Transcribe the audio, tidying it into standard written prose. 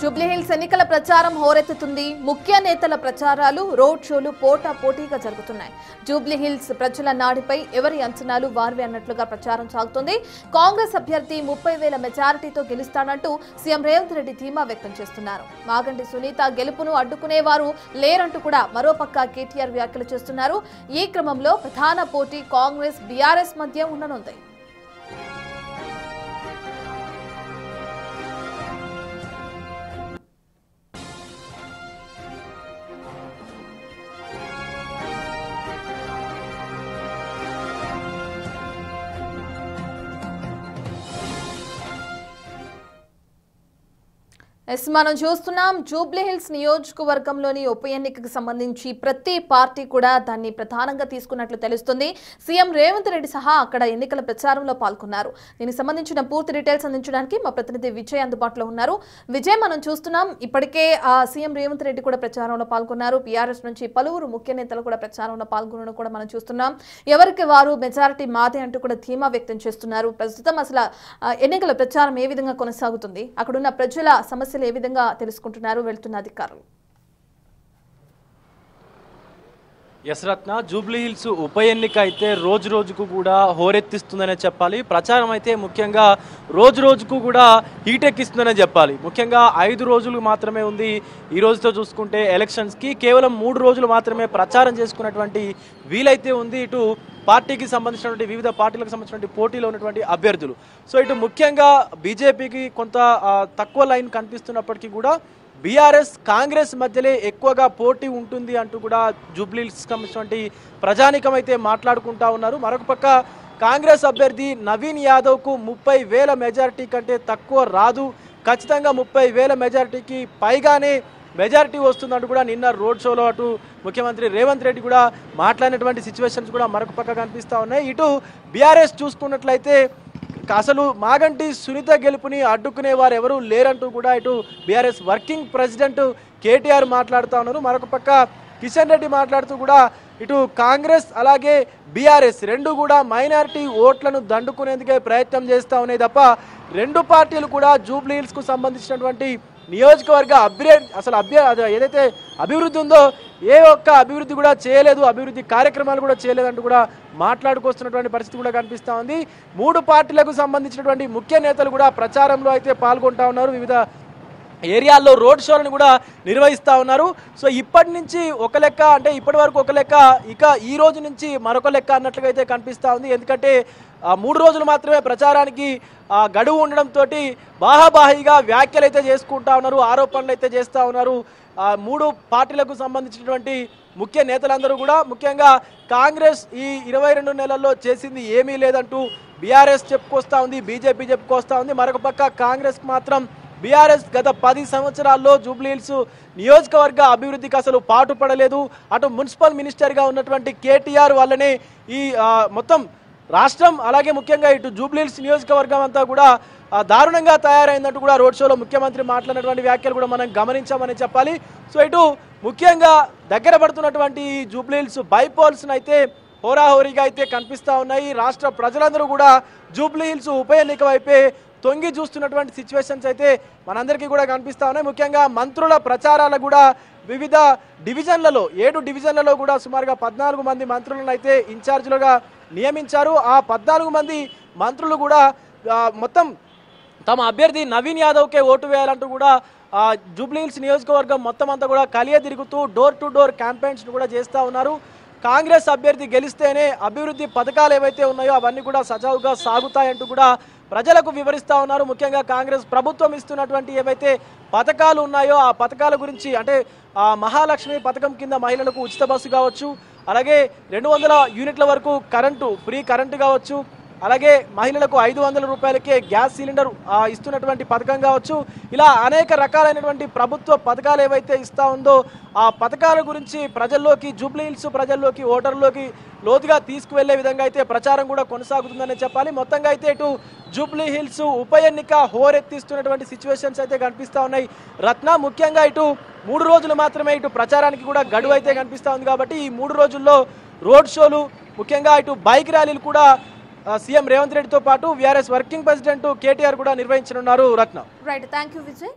జూబ్లీహిల్స్ ఎన్నికల ప్రచారం హోరెత్తుతుంది. ముఖ్య నేతల ప్రచారాలు, రోడ్ షోలు పోటాపోటీగా జరుగుతున్నాయి. జూబ్లీహిల్స్ ప్రజల నాడిపై ఎవరి అంచనాలు వారివి అన్నట్లుగా ప్రచారం సాగుతుంది. కాంగ్రెస్ అభ్యర్థి 30,000 మెజారిటీతో గెలుస్తాడంటూ సీఎం రేవంత్ రెడ్డి ధీమా వ్యక్తం చేస్తున్నారు. మాగంటి సునీత గెలుపును అడ్డుకునేవారు లేరంటూ కూడా మరోపక్క కేటీఆర్ వ్యాఖ్యలు చేస్తున్నారు. ఈ క్రమంలో ప్రధాన పోటీ కాంగ్రెస్ బీఆర్ఎస్ మధ్య ఉండనుంది. మనం చూస్తున్నాం జూబ్లీహిల్స్ నియోజకవర్గంలోని ఉప ఎన్నికకు సంబంధించి ప్రతి పార్టీ కూడా దాన్ని ప్రధానంగా తీసుకున్నట్లు తెలుస్తుంది. సీఎం రేవంత్ రెడ్డి సహా అక్కడ ఎన్నికల ప్రచారంలో పాల్గొన్నారు. దీనికి సంబంధించిన పూర్తి డీటెయిల్స్ అందించడానికి మా ప్రతినిధి విజయ్ అందుబాటులో ఉన్నారు. విజయ్, మనం చూస్తున్నాం ఇప్పటికే సీఎం రేవంత్ రెడ్డి కూడా ప్రచారంలో పాల్గొన్నారు. బీఆర్ఎస్ నుంచి పలువురు ముఖ్య నేతలు కూడా ప్రచారంలో పాల్గొనడం కూడా మనం చూస్తున్నాం. ఎవరికి వారు మెజారిటీ మాదే అంటూ కూడా ధీమా వ్యక్తం చేస్తున్నారు. ప్రస్తుతం అసలు ఎన్నికల ప్రచారం ఏ విధంగా కొనసాగుతుంది, అక్కడున్న ప్రజల సమస్య ఏ విధంగా తెలుసుకుంటున్నారు వెళ్తున్న అధికారులు? యశ్రత్న, జూబ్లీహిల్స్ ఉప ఎన్నిక అయితే రోజు రోజుకు కూడా హోరెత్తిస్తుందనే చెప్పాలి. ప్రచారం అయితే ముఖ్యంగా రోజు రోజుకు కూడా హీటెక్కిస్తుందనే చెప్పాలి. ముఖ్యంగా 5 రోజులు మాత్రమే ఉంది. ఈ రోజుతో చూసుకుంటే ఎలక్షన్స్కి కేవలం 3 రోజులు మాత్రమే ప్రచారం చేసుకున్నటువంటి వీలైతే ఉంది. ఇటు పార్టీకి సంబంధించినటువంటి వివిధ పార్టీలకు సంబంధించినటువంటి పోటీలో ఉన్నటువంటి అభ్యర్థులు. సో ఇటు ముఖ్యంగా బీజేపీకి కొంత తక్కువ లైన్ కనిపిస్తున్నప్పటికీ కూడా బీఆర్ఎస్ కాంగ్రెస్ మధ్యలో ఎక్కువగా పోటీ ఉంటుంది అంటూ కూడా జూబ్లీహిల్స్ సంబంధించినటువంటి ప్రజానికం అయితే మాట్లాడుకుంటా ఉన్నారు. మరొక పక్క కాంగ్రెస్ అభ్యర్థి నవీన్ యాదవ్కు 30,000 మెజారిటీ కంటే తక్కువ రాదు, ఖచ్చితంగా 30,000 మెజారిటీకి పైగానే మెజారిటీ వస్తుందంటూ కూడా నిన్న రోడ్ షోలో అటు ముఖ్యమంత్రి రేవంత్ రెడ్డి కూడా మాట్లాడినటువంటి సిచ్యువేషన్స్ కూడా మరొక పక్క కనిపిస్తూ ఉన్నాయి. ఇటు బీఆర్ఎస్ చూసుకున్నట్లయితే అసలు మాగంటి సునీత గెలుపుని అడ్డుకునే వారు ఎవరూ లేరంటూ కూడా ఇటు బీఆర్ఎస్ వర్కింగ్ ప్రెసిడెంట్ కేటీఆర్ మాట్లాడుతూ ఉన్నారు. మరొక పక్క కిషన్ రెడ్డి మాట్లాడుతూ కూడా ఇటు కాంగ్రెస్ అలాగే బీఆర్ఎస్ రెండు కూడా మైనారిటీ ఓట్లను దండుకునేందుకే ప్రయత్నం చేస్తూ ఉన్నాయి తప్ప రెండు పార్టీలు కూడా జూబ్లీహిల్స్కు సంబంధించినటువంటి నియోజకవర్గ ఏదైతే అభివృద్ధి ఉందో ఏ ఒక్క అభివృద్ధి కూడా చేయలేదు, అభివృద్ధి కార్యక్రమాలు కూడా చేయలేదంటూ కూడా మాట్లాడుకొస్తున్నటువంటి పరిస్థితి కూడా కనిపిస్తూ ఉంది. 3 పార్టీలకు సంబంధించినటువంటి ముఖ్య నేతలు కూడా ప్రచారంలో అయితే పాల్గొంటా ఉన్నారు. వివిధ ఏరియాల్లో రోడ్ షోలను కూడా నిర్వహిస్తూ ఉన్నారు. సో ఇప్పటి నుంచి ఒక లెక్క, అంటే ఇప్పటి వరకు ఒక లెక్క, ఇక ఈ రోజు నుంచి మరొక లెక్క అన్నట్లుగా అయితే కనిపిస్తూ ఉంది. ఎందుకంటే 3 రోజులు మాత్రమే ప్రచారానికి గడువు ఉండడంతో బాహాబాహిగా వ్యాఖ్యలు అయితే చేసుకుంటా ఉన్నారు, ఆరోపణలు అయితే చేస్తూ ఉన్నారు. 3 పార్టీలకు సంబంధించినటువంటి ముఖ్య నేతలందరూ కూడా ముఖ్యంగా కాంగ్రెస్ ఈ 22 నెలల్లో చేసింది ఏమీ లేదంటూ బీఆర్ఎస్ చెప్పుకొస్తా ఉంది, బీజేపీ చెప్పుకొస్తా ఉంది. మరొక పక్క కాంగ్రెస్ మాత్రం బీఆర్ఎస్ గత 10 సంవత్సరాల్లో జూబ్లీహిల్స్ నియోజకవర్గ అభివృద్ధికి అసలు పాటుపడలేదు, అటు మున్సిపల్ మినిస్టర్గా ఉన్నటువంటి కేటీఆర్ వల్లనే ఈ మొత్తం రాష్ట్రం అలాగే ముఖ్యంగా ఇటు జూబ్లీహిల్స్ నియోజకవర్గం అంతా కూడా దారుణంగా తయారైందంటూ కూడా రోడ్ షోలో ముఖ్యమంత్రి మాట్లాడినటువంటి వ్యాఖ్యలు కూడా మనం గమనించామని చెప్పాలి. సో ఇటు ముఖ్యంగా దగ్గర పడుతున్నటువంటి ఈ జూబ్లీహిల్స్ బైపోల్స్ను అయితే హోరాహోరీగా అయితే కనిపిస్తూ ఉన్నాయి. రాష్ట్ర ప్రజలందరూ కూడా జూబ్లీహిల్స్ ఉప ఎన్నిక వైపే తొంగి చూస్తున్నటువంటి సిచ్యువేషన్స్ అయితే మనందరికీ కూడా కనిపిస్తూ ఉన్నాయి. ముఖ్యంగా మంత్రుల ప్రచారాలు కూడా వివిధ డివిజన్లలో 7 డివిజన్లలో కూడా సుమారుగా 14 మంది మంత్రులను అయితే ఇన్ఛార్జీలుగా నియమించారు. ఆ 14 మంది మంత్రులు కూడా మొత్తం తమ అభ్యర్థి నవీన్ యాదవ్కే ఓటు వేయాలంటూ కూడా జూబ్లీహిల్స్ నియోజకవర్గం మొత్తం అంతా కూడా కలియ తిరుగుతూ డోర్ టు డోర్ క్యాంపెయిన్స్ కూడా చేస్తూ ఉన్నారు. కాంగ్రెస్ అభ్యర్థి గెలిస్తేనే అభివృద్ధి పథకాలు ఏవైతే ఉన్నాయో అవన్నీ కూడా సజావుగా సాగుతాయంటూ కూడా ప్రజలకు వివరిస్తూ ఉన్నారు. ముఖ్యంగా కాంగ్రెస్ ప్రభుత్వం ఇస్తున్నటువంటి ఏవైతే పథకాలు ఉన్నాయో ఆ పథకాల గురించి, అంటే మహాలక్ష్మి పథకం కింద మహిళలకు ఉచిత బస్సు కావచ్చు, అలాగే 200 యూనిట్ల వరకు ఫ్రీ కరెంటు కావచ్చు, అలాగే మహిళలకు 500 రూపాయలకే గ్యాస్ సిలిండర్ ఇస్తున్నటువంటి పథకం కావచ్చు, ఇలా అనేక రకాలైనటువంటి ప్రభుత్వ పథకాలు ఏవైతే ఇస్తూ ఉందో ఆ పథకాల గురించి ప్రజల్లోకి, జూబ్లీహిల్స్ ప్రజల్లోకి, ఓటర్లోకి లోతుగా తీసుకువెళ్లే విధంగా అయితే ప్రచారం కూడా కొనసాగుతుందని చెప్పాలి. మొత్తంగా అయితే ఇటు జూబ్లీహిల్స్ ఉప ఎన్నిక హోరెత్తిస్తున్నటువంటి సిచ్యువేషన్స్ అయితే కనిపిస్తూ ఉన్నాయి. రత్న, ముఖ్యంగా ఇటు 3 రోజులు మాత్రమే ఇటు ప్రచారానికి కూడా గడువు అయితే కనిపిస్తూ ఉంది. కాబట్టి ఈ 3 రోజుల్లో రోడ్ షోలు, ముఖ్యంగా ఇటు బైక్ ర్యాలీలు కూడా సీఎం రేవంత్ రెడ్డితో పాటు బీఆర్ఎస్ వర్కింగ్ ప్రెసిడెంట్ కేటీఆర్ కూడా నిర్వహించనున్నారు. రత్న. Right, thank you Vijay.